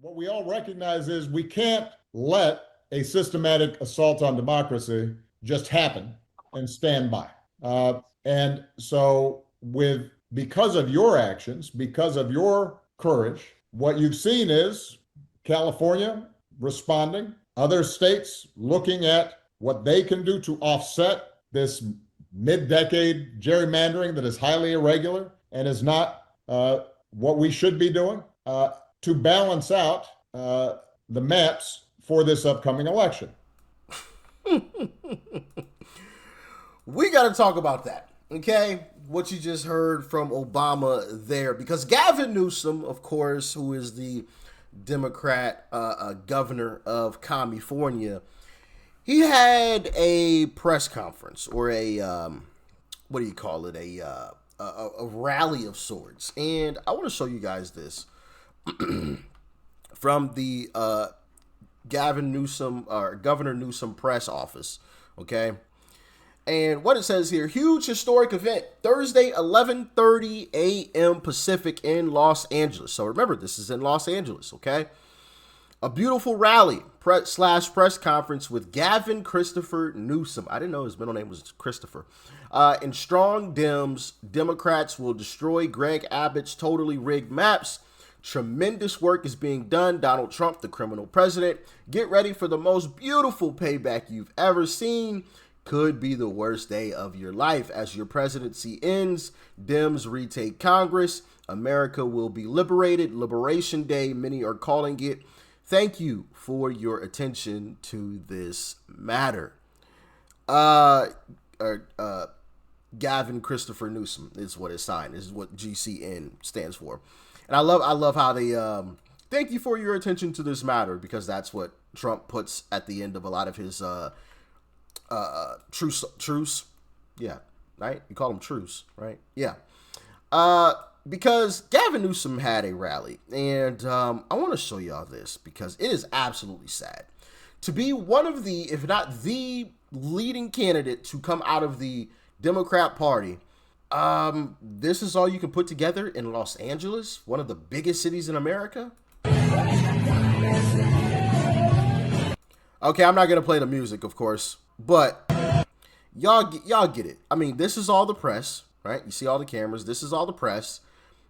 what we all recognize is we can't let a systematic assault on democracy just happen and stand by. And so, with because of your actions, because of your courage, what you've seen is California responding, other states looking at what they can do to offset this mid-decade gerrymandering that is highly irregular and is not what we should be doing to balance out the maps for this upcoming election. We got to talk about that, okay? What you just heard from Obama there, because Gavin Newsom, of course, who is the Democrat governor of California, he had a press conference or a what do you call it? A rally of sorts, and I want to show you guys this from the Gavin Newsom or Governor Newsom press office, okay? And what it says here, huge historic event, Thursday, 11:30 a.m. Pacific in Los Angeles. So remember, this is in Los Angeles, okay? A beautiful rally press conference with Gavin Christopher Newsom. I didn't know his middle name was Christopher. In strong Dems, Democrats will destroy Greg Abbott's totally rigged maps. Tremendous work is being done. Donald Trump, the criminal president. Get ready for the most beautiful payback you've ever seen. Could be the worst day of your life. As your presidency ends, Dems retake Congress. America will be liberated. Liberation Day, many are calling it. Thank you for your attention to this matter. Gavin Christopher Newsom is what his sign is, what GCN stands for. And I love how they thank you for your attention to this matter, because that's what Trump puts at the end of a lot of his truce. Yeah, right? You call them truce, right? Yeah. Because Gavin Newsom had a rally, and I want to show y'all this because it is absolutely sad. To be one of the, if not the leading candidate to come out of the Democrat Party, this is all you can put together in Los Angeles, one of the biggest cities in America. Okay, I'm not going to play the music, of course, but y'all get it. I mean, this is all the press, right? You see all the cameras. This is all the press.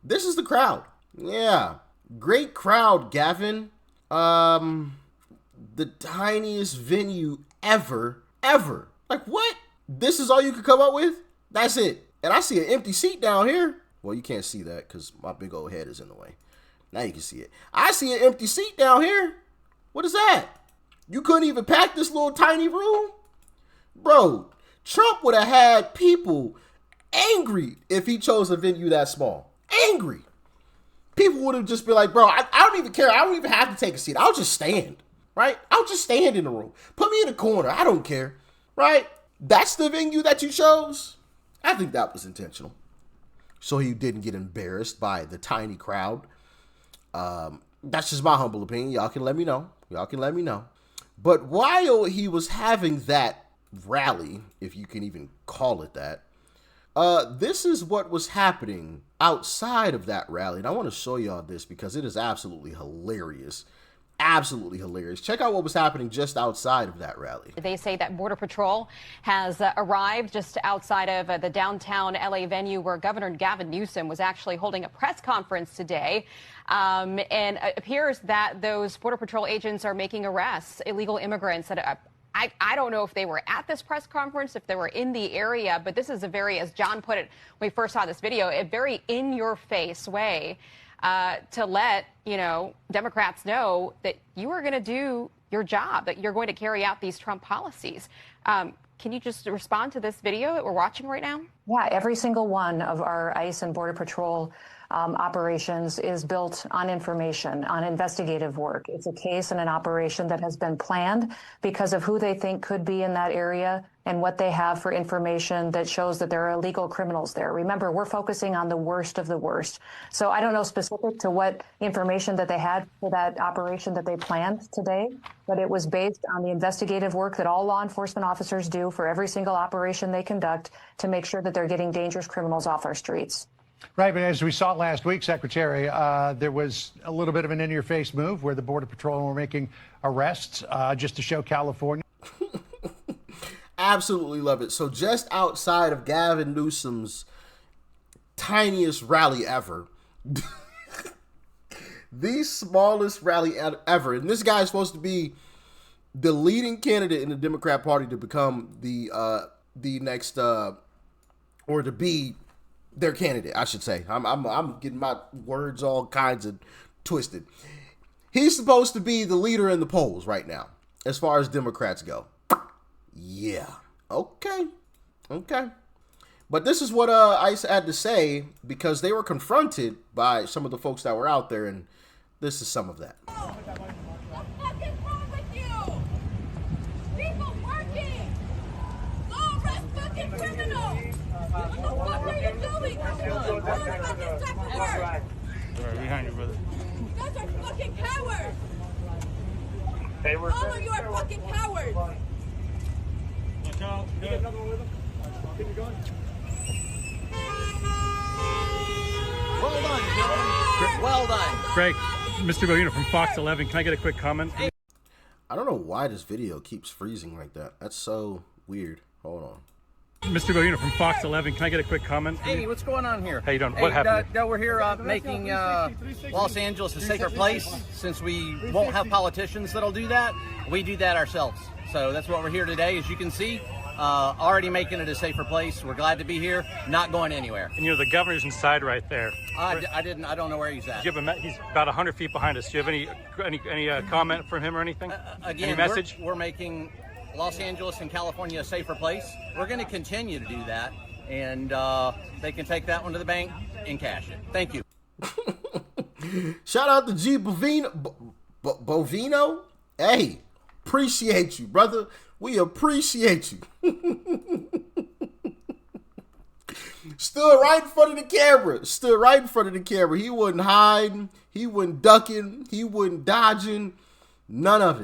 This is the crowd. Yeah. Great crowd, Gavin. The tiniest venue ever. Like, what? This is all you could come up with? That's it. And I see an empty seat down here. Well, you can't see that because my big old head is in the way. Now you can see it. I see an empty seat down here. What is that? You couldn't even pack this little tiny room? Bro, Trump would have had people angry if he chose a venue that small. Angry. People would have just been like, bro, I don't even care. I don't even have to take a seat. I'll just stand, right? I'll just stand in the room. Put me in the corner. I don't care, right? That's the venue that you chose? I think that was intentional. So he didn't get embarrassed by the tiny crowd. That's just my humble opinion. Y'all can let me know. But while he was having that rally, if you can even call it that, this is what was happening outside of that rally. And I want to show y'all this because it is absolutely hilarious. Absolutely hilarious. Check out what was happening just outside of that rally. They say that Border Patrol has arrived just outside of the downtown LA venue where Governor Gavin Newsom was actually holding a press conference today. And it appears that those Border Patrol agents are making arrests, illegal immigrants that I don't know if they were at this press conference, if they were in the area, but this is a very, as John put it when we first saw this video, a very in-your-face way to let, Democrats know that you are going to do your job, that you're going to carry out these Trump policies. Can you just respond to this video that we're watching right now? Yeah, every single one of our ICE and Border Patrol operations is built on information, on investigative work. It's a case and an operation that has been planned because of who they think could be in that area and what they have for information that shows that there are illegal criminals there. Remember, we're focusing on the worst of the worst. So I don't know specific to what information that they had for that operation that they planned today, but it was based on the investigative work that all law enforcement officers do for every single operation they conduct to make sure that they're getting dangerous criminals off our streets. Right, but as we saw last week, Secretary, there was a little bit of an in-your-face move where the Border Patrol were making arrests just to show California. Absolutely love it. So just outside of Gavin Newsom's tiniest rally ever, the smallest rally ever, and this guy is supposed to be the leading candidate in the Democrat Party to become the next or to be their candidate, I should say. I'm getting my words all kinds of twisted. He's supposed to be the leader in the polls right now, as far as Democrats go. Yeah. Okay. But this is what ICE had to say, because they were confronted by some of the folks that were out there, and this is some of that. What the fuck is wrong with you? People working! Go arrest fucking criminals! What the fuck are you doing? You're about this type of work! Right behind you, brother. You guys are fucking cowards! Hey, we're All of you are fucking cowards! Watch out. You got another one with him? Keep it going. Well done, gentlemen. Well done. Greg, Mr. Bovino from Fox 11, can I get a quick comment? I don't know why this video keeps freezing like that. That's so weird. Hold on. Mr. Bovino from Fox 11, can I get a quick comment? Hey, what's going on here? How you doing? What happened? We're here making Los Angeles a safer place. Since we won't have politicians that'll do that, we do that ourselves. So that's what we're here today, as you can see. Already making it a safer place. We're glad to be here, not going anywhere. And the governor's inside right there. I don't know where he's at. He's about 100 feet behind us. Do you have any comment from him or anything? Again, any message? We're making Los Angeles and California a safer place. We're going to continue to do that, and they can take that one to the bank and cash it. Thank you. Shout out to G Bovino. Bovino? Hey, appreciate you, brother. We appreciate you. Stood right in front of the camera. He wasn't hiding. He wasn't ducking. He wasn't dodging. None of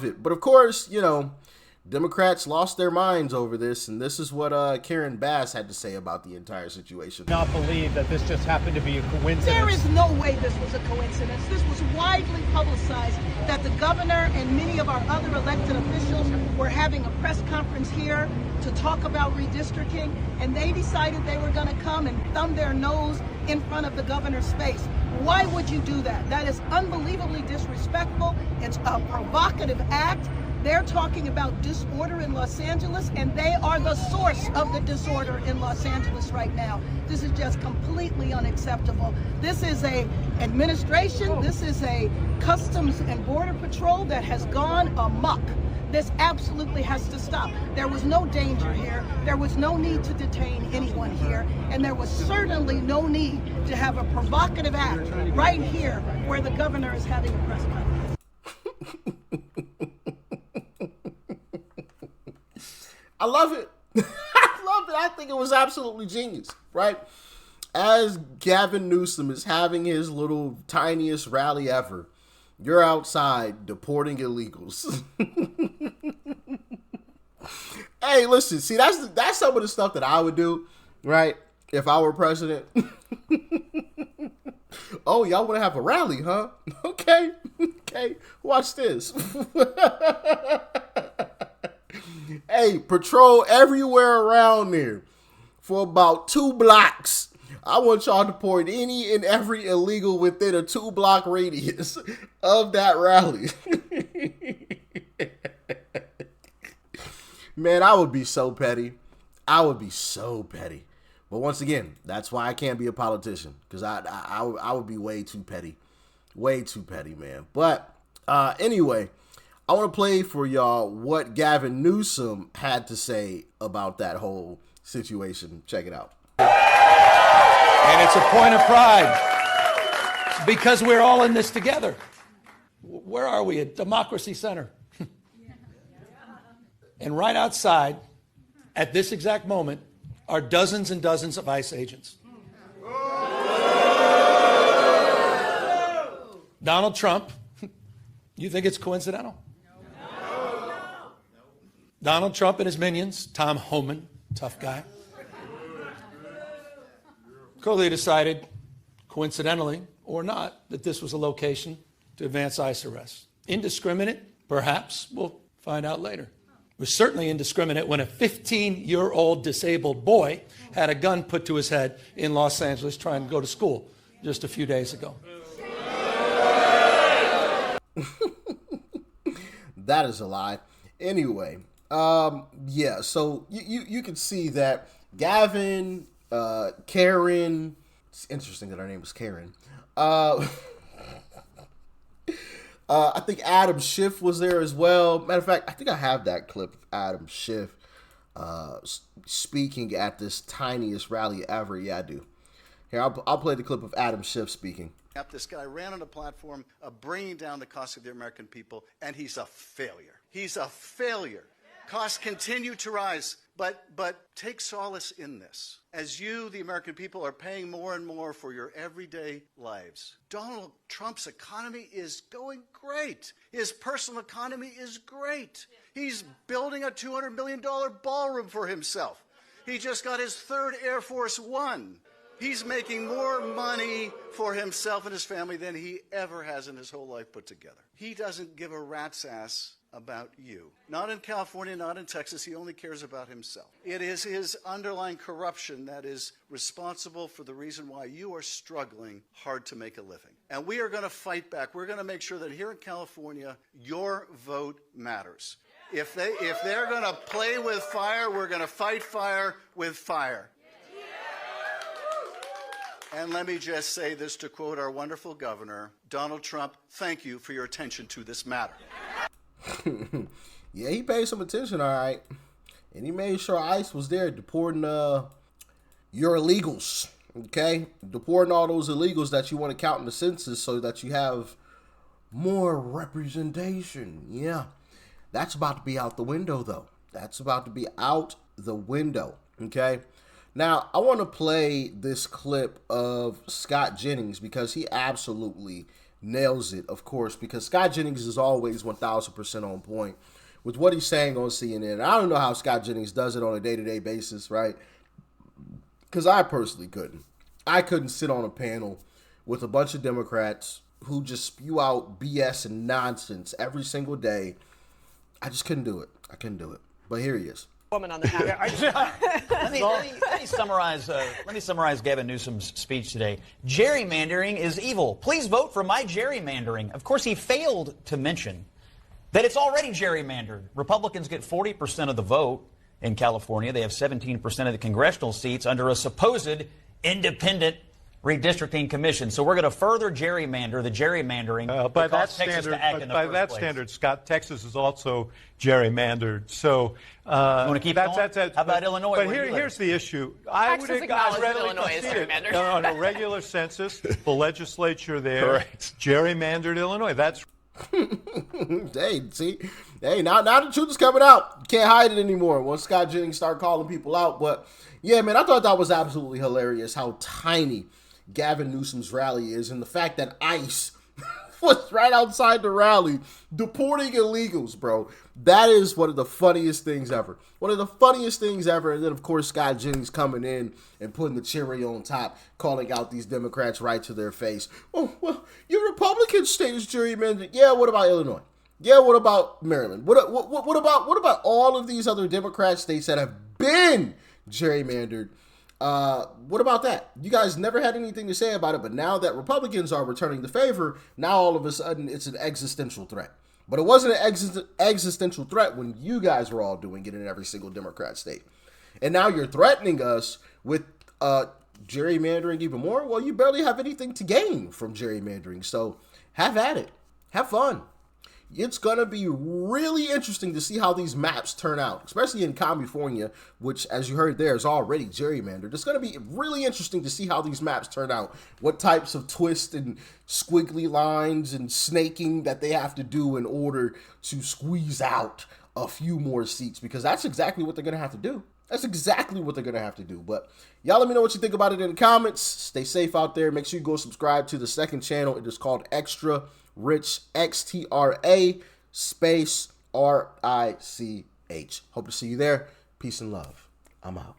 it. But of course, Democrats lost their minds over this, and this is what Karen Bass had to say about the entire situation. Not believe that this just happened to be a coincidence. There is no way this was a coincidence. This was widely publicized that the governor and many of our other elected officials were having a press conference here to talk about redistricting, and they decided they were going to come and thumb their nose in front of the governor's face. Why would you do that? That is unbelievably disrespectful. It's a provocative act. They're talking about disorder in Los Angeles, and they are the source of the disorder in Los Angeles right now. This is just completely unacceptable. This is a administration, this is a Customs and Border Patrol that has gone amok. This absolutely has to stop. There was no danger here. There was no need to detain anyone here. And there was certainly no need to have a provocative act right here where the governor is having a press conference. I love it. I think it was absolutely genius, right? As Gavin Newsom is having his little tiniest rally ever, you're outside deporting illegals. Hey, listen, see, that's some of the stuff that I would do, right? If I were president. Oh, y'all want to have a rally, huh? Okay. Watch this. Hey, patrol everywhere around there for about 2 blocks. I want y'all to deport any and every illegal within a 2-block radius of that rally. Man, I would be so petty. But once again, that's why I can't be a politician, because I would be way too petty, man. But anyway, I want to play for y'all what Gavin Newsom had to say about that whole situation. Check it out. And it's a point of pride because we're all in this together. Where are we? At Democracy Center. And right outside, at this exact moment, are dozens and dozens of ICE agents. Donald Trump, you think it's coincidental? No. Donald Trump and his minions, Tom Homan, tough guy. clearly decided, coincidentally or not, that this was a location to advance ICE arrests. Indiscriminate? Perhaps. We'll find out later. It was certainly indiscriminate when a 15-year-old disabled boy had a gun put to his head in Los Angeles trying to go to school just a few days ago. That is a lie. Anyway, yeah, so you can see that Gavin, Karen, it's interesting that her name is Karen. I think Adam Schiff was there as well. Matter of fact, I think I have that clip of Adam Schiff speaking at this tiniest rally ever. Yeah, I do. Here, I'll play the clip of Adam Schiff speaking. This guy ran on a platform of bringing down the cost of the American people, and he's a failure. He's a failure. Costs continue to rise, but take solace in this. As you, the American people, are paying more and more for your everyday lives. Donald Trump's economy is going great. His personal economy is great. He's building a $200 million ballroom for himself. He just got his third Air Force One. He's making more money for himself and his family than he ever has in his whole life put together. He doesn't give a rat's ass about you. Not in California, not in Texas. He only cares about himself. It is his underlying corruption that is responsible for the reason why you are struggling hard to make a living. And we are going to fight back. We're going to make sure that here in California, your vote matters. If they're going to play with fire, we're going to fight fire with fire. And let me just say this to quote our wonderful governor, Donald Trump, thank you for your attention to this matter. Yeah, he paid some attention, all right. And he made sure ICE was there deporting your illegals, okay? Deporting all those illegals that you want to count in the census so that you have more representation. Yeah, that's about to be out the window, though. That's about to be out the window, okay? Now, I want to play this clip of Scott Jennings because he absolutely nails it, of course, because Scott Jennings is always 1,000% on point with what he's saying on CNN. I don't know how Scott Jennings does it on a day-to-day basis, right? Because I personally couldn't. I couldn't sit on a panel with a bunch of Democrats who just spew out BS and nonsense every single day. I just couldn't do it. I couldn't do it. But here he is. Woman on the panel. let me summarize Gavin Newsom's speech today. Gerrymandering is evil. Please vote for my gerrymandering. Of course, he failed to mention that it's already gerrymandered. Republicans get 40% of the vote in California. They have 17% of the congressional seats under a supposed independent redistricting commission. So we're going to further gerrymander the gerrymandering. By that standard, Scott, Texas is also gerrymandered. So you want to keep going? How about Illinois? But here's the issue. I would readily concede it. On a regular census, the legislature there gerrymandered Illinois. That's Hey, see? Hey, now the truth is coming out. You can't hide it anymore once Scott Jennings started calling people out. But yeah, man, I thought that was absolutely hilarious how tiny Gavin Newsom's rally is, and the fact that ICE was right outside the rally deporting illegals, bro. That is one of the funniest things ever. One of the funniest things ever. And then, of course, Scott Jennings coming in and putting the cherry on top, calling out these Democrats right to their face. Oh, well, your Republican state is gerrymandered. Yeah, what about Illinois? Yeah, what about Maryland? What about all of these other Democrat states that have been gerrymandered? What about that? You guys never had anything to say about it, but now that Republicans are returning the favor, now all of a sudden it's an existential threat. But it wasn't an existential threat when you guys were all doing it in every single Democrat state. And now you're threatening us with gerrymandering even more? Well, you barely have anything to gain from gerrymandering, so have at it. Have fun. It's going to be really interesting to see how these maps turn out, especially in California, which, as you heard there, is already gerrymandered. It's going to be really interesting to see how these maps turn out, what types of twists and squiggly lines and snaking that they have to do in order to squeeze out a few more seats, because that's exactly what they're going to have to do. That's exactly what they're going to have to do. But y'all let me know what you think about it in the comments. Stay safe out there. Make sure you go subscribe to the second channel. It is called Extra Rich, XTRA space RICH. Hope to see you there. Peace and love. I'm out.